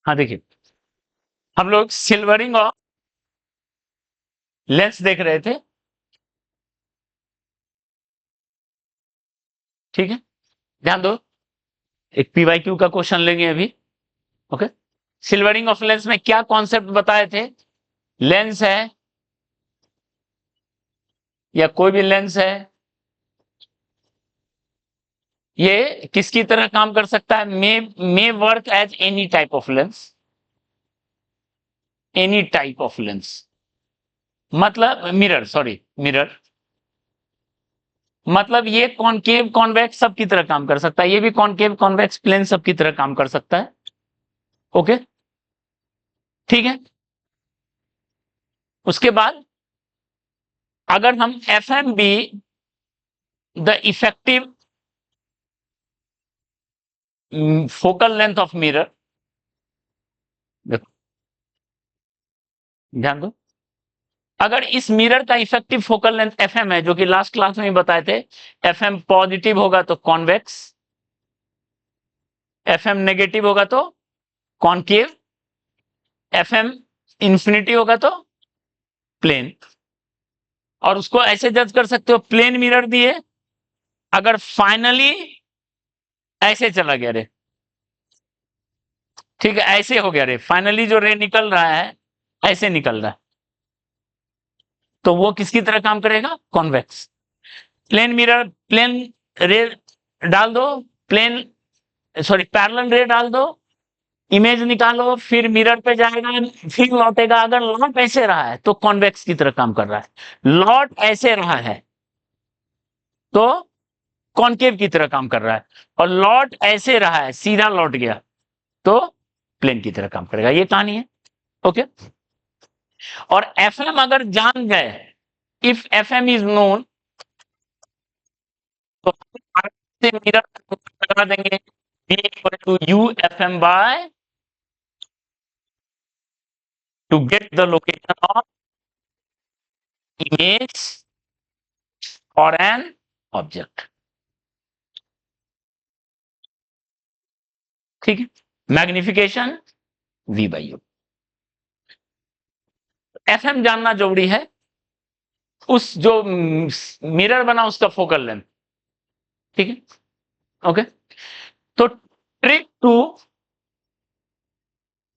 हाँ देखिए, हम लोग सिल्वरिंग ऑफ लेंस देख रहे थे, ठीक है। ध्यान दो, एक पीवाईक्यू का क्वेश्चन लेंगे अभी। ओके, सिल्वरिंग ऑफ लेंस में क्या कॉन्सेप्ट बताए थे? लेंस है या कोई भी लेंस है, ये किसकी तरह काम कर सकता है? May work as any type of lens, any type of lens, मतलब मिरर, सॉरी मिरर, मतलब ये कॉनकेव कॉन्वेक्स सबकी तरह काम कर सकता है, ये भी कॉनकेव कॉन्वेक्स प्लेन सबकी तरह काम कर सकता है। ओके, ठीक है। उसके बाद अगर हम F M be the effective focal length of mirror, देखो ध्यान दो, अगर इस मिरर का effective focal length F M है, जो कि लास्ट क्लास में ही बताए थे, एफ एम पॉजिटिव होगा तो कॉन्वेक्स, एफ एम नेगेटिव होगा तो कॉनकेव, एफ एम इंफिनिटी होगा तो प्लेन। और उसको ऐसे जज कर सकते हो, प्लेन मिरर दिए, अगर फाइनली ऐसे चला गया रे, ठीक है, ऐसे हो गया रे, फाइनली जो रे निकल रहा है ऐसे निकल रहा है, तो वो किसकी तरह काम करेगा? कॉन्वेक्स। प्लेन मिरर, प्लेन रे डाल दो, प्लेन सॉरी पैरेलल रे डाल दो, इमेज निकालो, फिर मिरर पे जाएगा, फिर लौटेगा। अगर लॉट ऐसे रहा है तो कॉन्वेक्स की तरह काम कर रहा है, लॉट ऐसे रहा है तो कॉनकेव की तरह काम कर रहा है, और लॉट ऐसे रहा है सीधा लौट गया तो प्लेन की तरह काम करेगा। ये कहानी है। ओके, और एफ एम अगर जान गए, if F M is known, तो से मिरर लगा देंगे, V equal to U F M by, to get the location of image और एन ऑब्जेक्ट, ठीक है। Magnification V by U, F M जानना जरूरी है, उस जो मिरर बना उसका फोकल लेंथ, ठीक है। ओके, तो trick to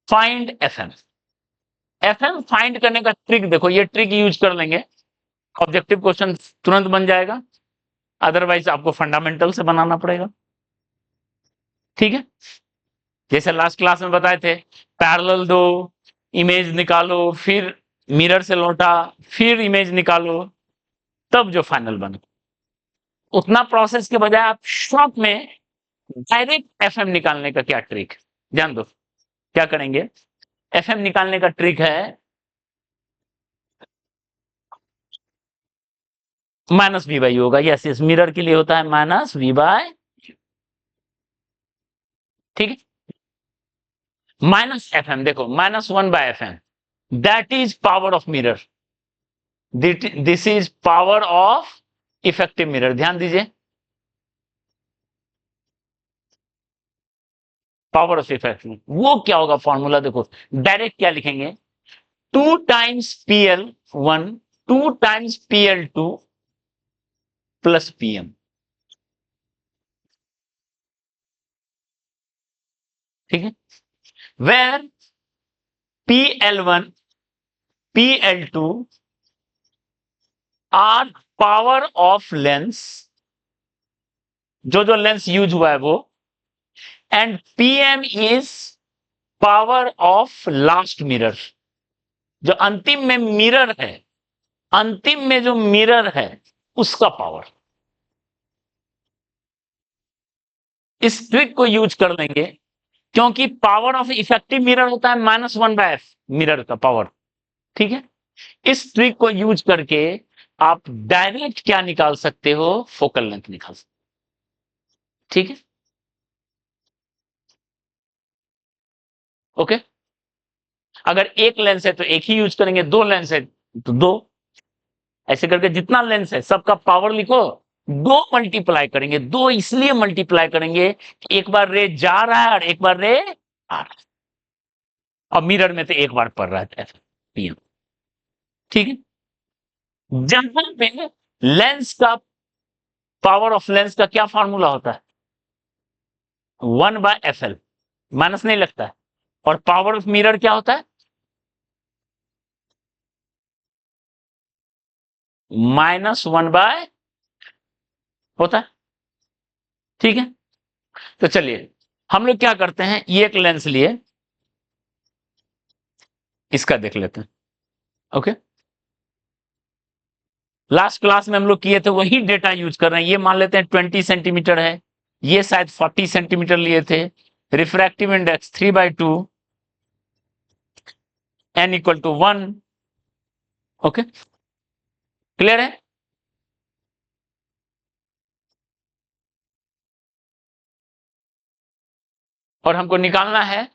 find F M, F M find करने का ट्रिक देखो, ये ट्रिक यूज कर लेंगे, ऑब्जेक्टिव क्वेश्चन तुरंत बन जाएगा, अदरवाइज आपको फंडामेंटल से बनाना पड़ेगा, ठीक है। जैसे लास्ट क्लास में बताए थे, पैरेलल दो, इमेज निकालो, फिर मिरर से लौटा, फिर इमेज निकालो, तब जो फाइनल बने। उतना प्रोसेस के बजाय आप शॉर्ट में डायरेक्ट एफएम निकालने का क्या ट्रिक, ध्यान दो क्या करेंगे। एफएम निकालने का ट्रिक है माइनस वी बाई होगा, यस यस, मिरर के लिए होता है माइनस वी बाय, ठीक है। माइनस एफ एम, देखो minus one by F M, that is power of mirror, this is power of effective mirror. ध्यान दीजिए, पावर ऑफ इफेक्टिव, वो क्या होगा फॉर्मूला, देखो डायरेक्ट क्या लिखेंगे, two times PL one, two times PL two plus PM, ठीक है। Where PL one, PL two are power of lens, जो जो लेंस यूज हुआ है वो, and PM is power of last mirror, जो अंतिम में मिरर है, अंतिम में जो मिरर है उसका पावर। इस ट्रिक को यूज कर लेंगे, क्योंकि पावर ऑफ इफेक्टिव मिरर होता है minus one by F, mirror का पावर, ठीक है। इस ट्रिक को यूज करके आप डायरेक्ट क्या निकाल सकते हो, फोकल लेंथ निकाल सकते, ठीक है। ओके, अगर एक लेंस है तो एक ही यूज करेंगे, दो लेंस है तो दो, ऐसे करके जितना लेंस है सबका पावर लिखो, दो मल्टीप्लाई करेंगे, दो इसलिए मल्टीप्लाई करेंगे कि एक बार रे जा रहा है और एक बार रे आ रहा है, और मिरर में तो एक बार पड़ रहा है PM। ठीक है, जहां पे लेंस का पावर ऑफ लेंस का क्या फॉर्मूला होता है? 1/FL, माइनस नहीं लगता है। और पावर ऑफ मिरर क्या होता है? -1 होता है। ठीक है, तो चलिए हम लोग क्या करते हैं, ये एक लेंस लिए, इसका देख लेते हैं। ओके, लास्ट क्लास में हम लोग किए थे वही डेटा यूज कर रहे हैं। ये मान लेते हैं 20 सेंटीमीटर है, ये शायद 40 सेंटीमीटर लिए थे। Refractive index 3/2, n = 1। Okay, clear है? और हमको निकालना है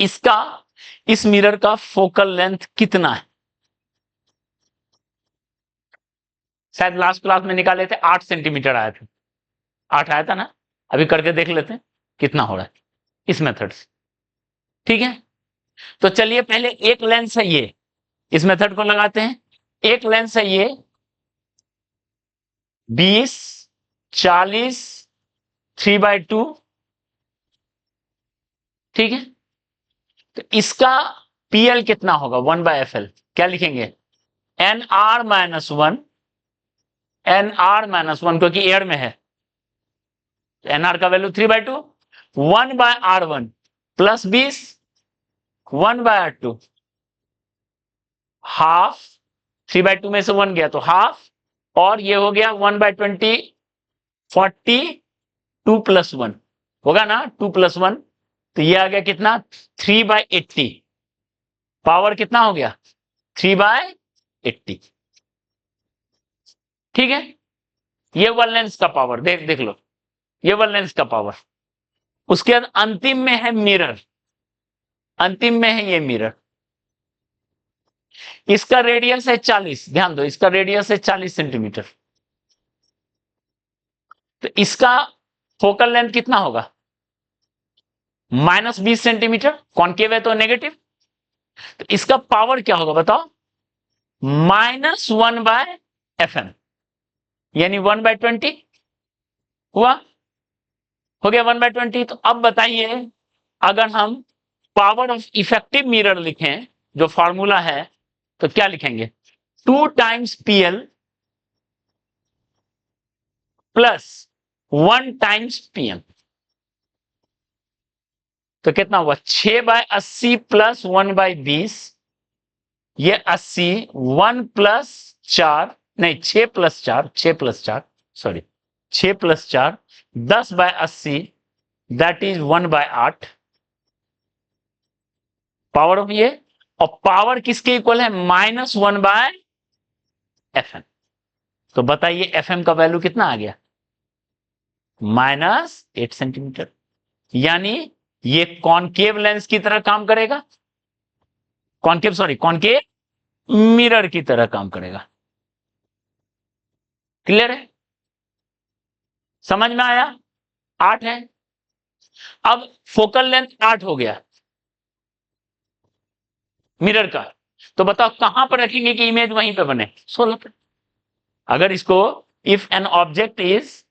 इसका, इस मिरर का फोकल लेंथ कितना है। शायद लास्ट क्लास में निकाले थे 8 सेंटीमीटर आया था, 8 आया था ना। अभी करके देख लेते हैं कितना हो रहा है इस मेथड से। ठीक है, तो चलिए पहले एक लेंस है ये, इस मेथड को लगाते हैं। एक लेंस है ये 20, 40, 3/2। ठीक है, तो इसका PL कितना होगा? 1/FL। क्या लिखेंगे? NR-1, NR-1 क्योंकि एयर में है, NR का value 3/2, 1/R1 plus 20, 1/R2 half, 3/2 में से 1 गया तो हाफ, और ये हो गया 1/20, 42 + 1 होगा ना, 2 + 1, तो ये आ गया कितना? 3/80। पावर कितना हो गया? 3/80। ठीक है, ये वन लेंस का पावर देख लो, ये वन लेंस का पावर। उसके बाद अंतिम में है मिरर, अंतिम में है ये मिरर। इसका रेडियस है 40, ध्यान दो, इसका रेडियस है 40 सेंटीमीटर। तो इसका फोकल लेंथ कितना होगा? -20 सेंटीमीटर, कॉन्केव है तो नेगेटिव। तो इसका पावर क्या होगा बताओ? -1/FM, यानी 1/20 हुआ, हो गया 1/20। तो अब बताइए, अगर हम पावर ऑफ इफेक्टिव मिरर लिखें, जो फॉर्मूला है, तो क्या लिखेंगे? 2 times PL plus 1 times PM। तो कितना हुआ? 6/80 प्लस 1/20, ये 80, 1 + 4, नहीं 6 + 4, 6 + 4, sorry 6 + 4, 10/80, that is 1/8 power of ये। और पावर किसके इक्वल है? -1/FM। तो बताइए FM का वैल्यू कितना आ गया? -8 सेंटीमीटर। यानी ये कॉनकेव लेंस की तरह काम करेगा, कॉनकेव मिरर की तरह काम करेगा। क्लियर है? समझ में आया? 8 है। अब फोकल लेंथ 8 हो गया मिरर का, तो बताओ कहां पर रखेंगे कि इमेज वहीं पे बने? 16 पे। अगर इसको, if an object is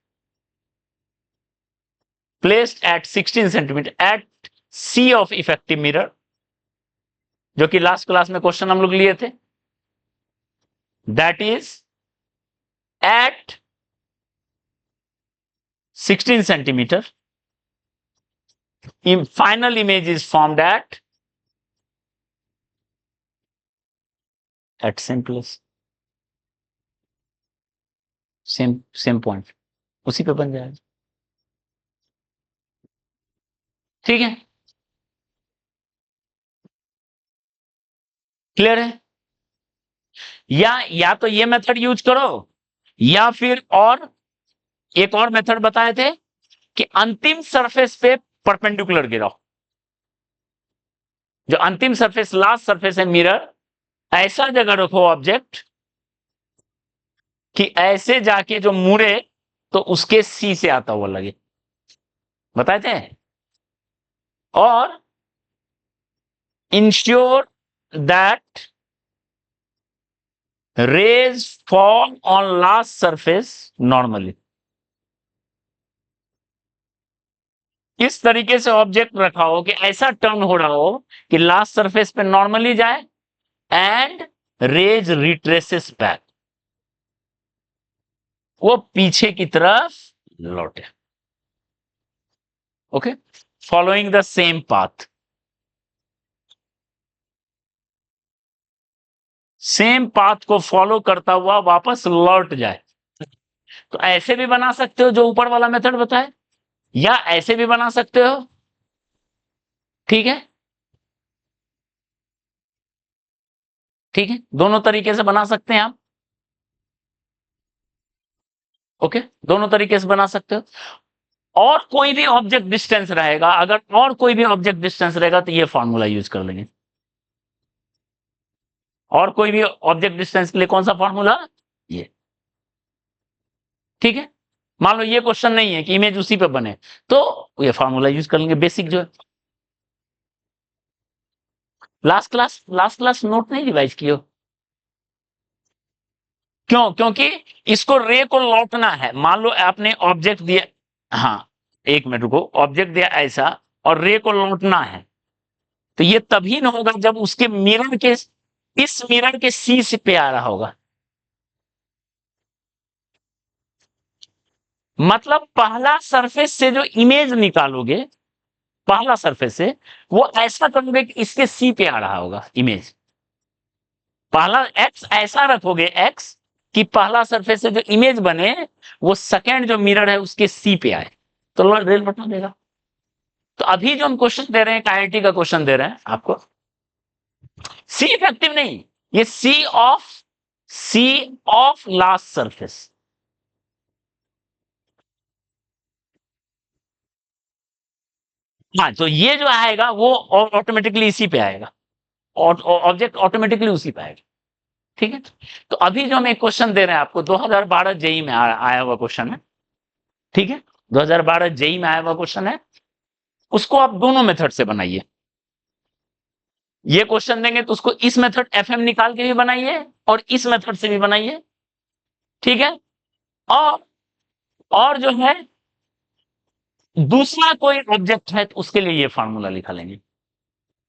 placed at 16 centimetre at C of effective mirror, जो कि लास्ट क्लास में क्वेश्चन हम लोग लिए थे, that is at 16 centimetre, final image is formed at same place, same point, उसी पे बन जाएगा। ठीक है, क्लियर है? या तो ये मेथड यूज करो, या फिर और एक और मेथड बताए थे कि अंतिम सरफेस पे परपेंडिकुलर गिराओ। जो अंतिम सरफेस, लास्ट सरफेस है मिरर, ऐसा जगह रखो ऑब्जेक्ट कि ऐसे जाके जो मुड़े तो उसके C से आता हुआ लगे, बताए थे। और ensure that rays fall on last surface normally। इस तरीके से ऑब्जेक्ट रखा हो कि ऐसा टर्न हो रहा हो कि लास्ट सरफेस पे नॉर्मली जाए एंड रेज रिट्रेसेस बैक, वो पीछे की तरफ लौटे। Okay, following the same path, same path को फॉलो करता हुआ वापस लौट जाए। तो ऐसे भी बना सकते हो जो ऊपर वाला मेथड बताए, या ऐसे भी बना सकते हो। ठीक है, ठीक है, दोनों तरीके से बना सकते हैं आप। ओके, दोनों तरीके से बना सकते हो। और कोई भी ऑब्जेक्ट डिस्टेंस रहेगा, अगर और कोई भी ऑब्जेक्ट डिस्टेंस रहेगा तो ये फॉर्मूला यूज कर लेंगे। और कोई भी ऑब्जेक्ट डिस्टेंस के लिए कौन सा फॉर्मूला? ये। ठीक है, मान लो ये क्वेश्चन नहीं है कि इमेज उसी पे बने, तो ये फॉर्मूला यूज कर लेंगे, बेसिक जो है। लास्ट क्लास नोट नहीं रिवाइज किए हो? क्यों? क्योंकि इसको रे को लौटना है। मान लो आपने ऑब्जेक्ट दिया, हाँ, एक मिनट रुको, ऑब्जेक्ट दिया ऐसा और रे को लौटना है, तो ये तभी ना होगा जब उसके मिरर के, इस मिरर के सी से पे आ रहा होगा। मतलब पहला सरफेस से जो इमेज निकालोगे, पहला सरफेस से, वो ऐसा करोगे कि इसके सी पे आ रहा होगा इमेज। पहला एक्स ऐसा रखोगे, एक्स कि पहला सरफेस से जो इमेज बने वो सेकंड जो मिरर है उसके सी पे आए, तो रेल बता देगा। तो अभी जो हम क्वेश्चन दे रहे हैं, आईआईटी का क्वेश्चन दे रहे हैं आपको, सी इफेक्टिव नहीं, ये सी ऑफ लास्ट सरफेस। हाँ, तो ये जो आएगा वो ऑटोमेटिकली इसी पे आएगा, ऑब्जेक्ट ऑटोमेटिकली उसी पे आएगा। ठीक है, तो अभी जो हम एक क्वेश्चन दे रहे हैं आपको, 2012 जेई में आया हुआ क्वेश्चन है। ठीक है, 2012 जेई में आया हुआ क्वेश्चन है, उसको आप दोनों मेथड से बनाइए। ये क्वेश्चन देंगे तो उसको इस मेथड एफएम निकाल के भी बनाइए और इस मेथड से भी बनाइए। ठीक है, और जो है दूसरा कोई ऑब्जेक्ट है तो उसके लिए ये फार्मूला लिखा लेंगे।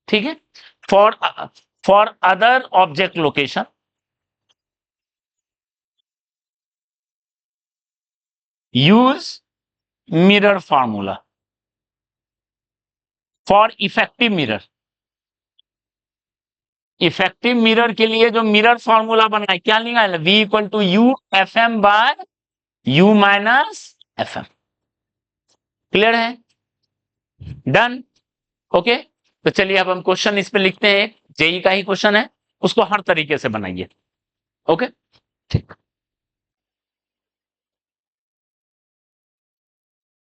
ठीक है, for other object location use mirror formula. For effective mirror, effective mirror के लिए जो मिरर फॉर्मूला बना है, क्या लिखा है? V equal to U F M by U minus F M. Clear है? डन। ओके, तो चलिए अब हम क्वेश्चन इस पे लिखते हैं, जेई का ही क्वेश्चन है, उसको हर तरीके से बनाइए। ओके, ठीक।